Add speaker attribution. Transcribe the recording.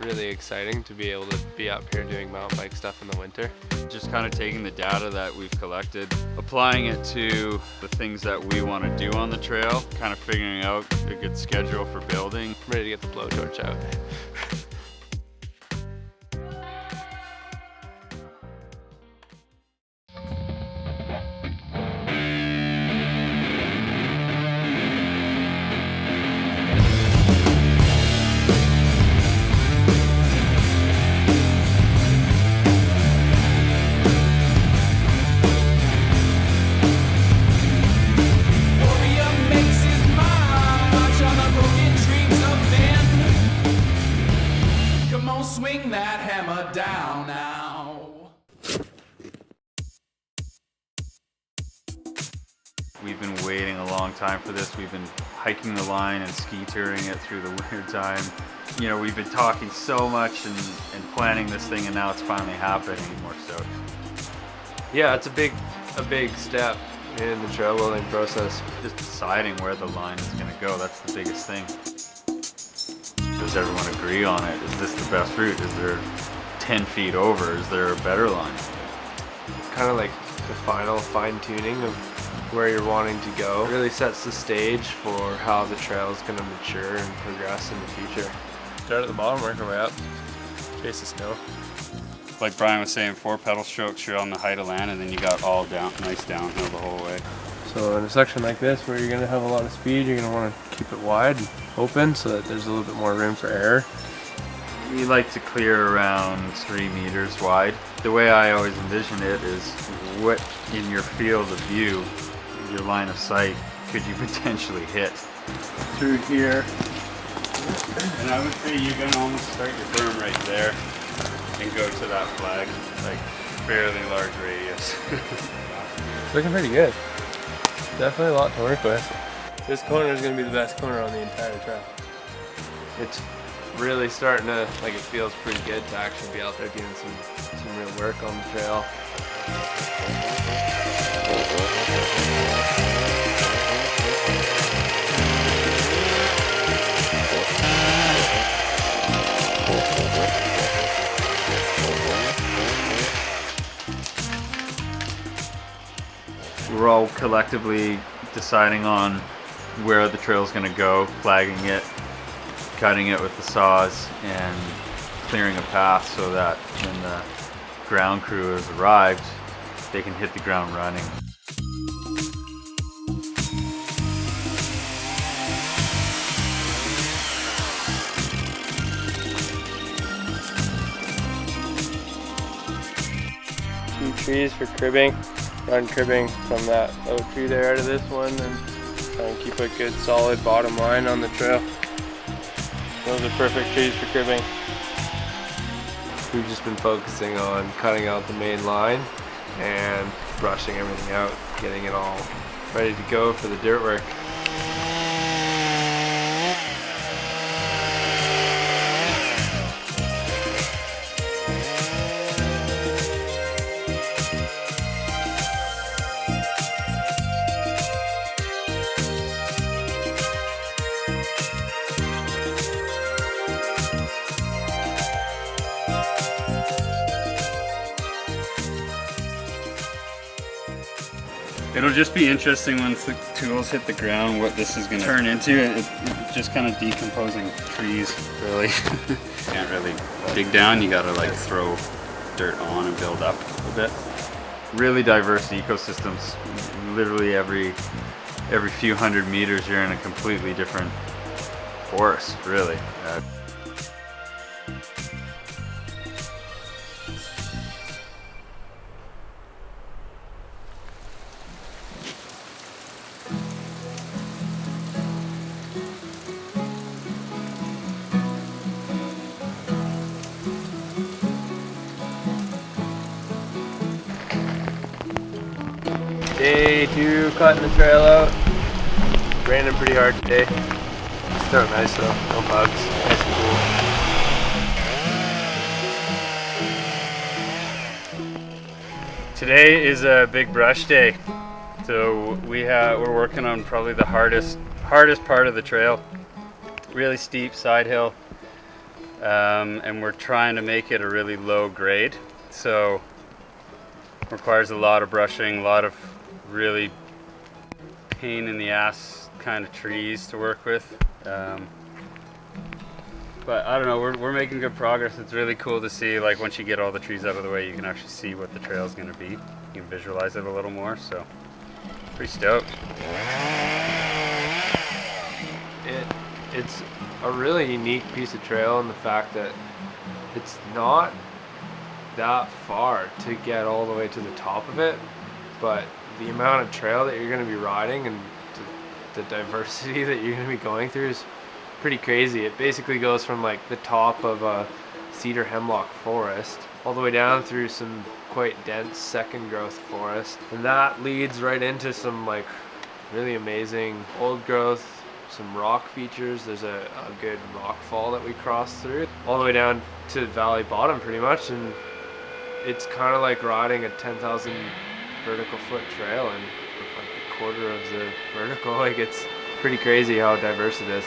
Speaker 1: really exciting to be able to be up here doing mountain bike stuff in the winter.
Speaker 2: Just kind of taking the data that we've collected, applying it to the things that we want to do on the trail, kind of figuring out a good schedule for building.
Speaker 1: I'm ready to get the blowtorch out.
Speaker 3: Swing that hammer down now.
Speaker 2: We've been waiting a long time for this. We've been hiking the line and ski touring it through the winter time. You know, we've been talking so much and planning this thing, and now it's finally happening. More so.
Speaker 1: Yeah, it's a big step in the trail building process.
Speaker 2: Just deciding where the line is going to go, that's the biggest thing. Does everyone agree on it? Is this the best route? Is there 10 feet over? Is there a better line?
Speaker 1: It's kind of like the final fine-tuning of where you're wanting to go. It really sets the stage for how the trail is going to mature and progress in the future. Start at the bottom, work our way up, chase the snow.
Speaker 2: Like Brian was saying, 4 pedal strokes, you're on the height of land, and then you got all down, nice downhill the whole way.
Speaker 1: So in a section like this where you're going to have a lot of speed, you're going to want to keep it wide and open so that there's a little bit more room for error.
Speaker 2: We like to clear around 3 meters wide. The way I always envision it is, what in your field of view, your line of sight, could you potentially hit?
Speaker 1: Through here.
Speaker 2: And I would say you're going to almost start your berm right there and go to that flag, like fairly large radius.
Speaker 1: It's looking pretty good. Definitely a lot to work with. This corner is going to be the best corner on the entire trail. It's really starting to, like, it feels pretty good to actually be out there doing some real work on the trail.
Speaker 2: We're all collectively deciding on where the trail's going to go, flagging it, cutting it with the saws, and clearing a path so that when the ground crew has arrived, they can hit the ground running.
Speaker 1: Two trees for cribbing. Run cribbing from that oak tree there to this one, and try and keep a good solid bottom line on the trail. Those are perfect trees for cribbing. We've just been focusing on cutting out the main line and brushing everything out, getting it all ready to go for the dirt work.
Speaker 2: It'll just be interesting once the tools hit the ground what this is going to turn into. It's just kind of decomposing trees, really. Can't really dig down, you gotta like throw dirt on and build up a bit. Really diverse ecosystems. Literally every few hundred meters you're in a completely different forest, really.
Speaker 1: Day 2, cutting the trail out. Raining pretty hard today. Starting nice though, no bugs, nice and cool.
Speaker 2: Today is a big brush day, so we're working on probably the hardest part of the trail. Really steep side hill. and we're trying to make it a really low grade, so requires a lot of brushing, a lot of really pain in the ass kind of trees to work with. But I don't know, we're making good progress. It's really cool to see, like, once you get all the trees out of the way, you can actually see what the trail is going to be. You can visualize it a little more, so pretty stoked.
Speaker 1: It's a really unique piece of trail in the fact that it's not that far to get all the way to the top of it, but the amount of trail that you're going to be riding and the diversity that you're going to be going through is pretty crazy. It basically goes from like the top of a cedar hemlock forest all the way down through some quite dense second growth forest, and that leads right into some like really amazing old growth, some rock features. There's a good rock fall that we crossed through all the way down to valley bottom pretty much, and it's kind of like riding a 10,000 vertical foot trail and like a quarter of the vertical. Like, it's pretty crazy how diverse it is.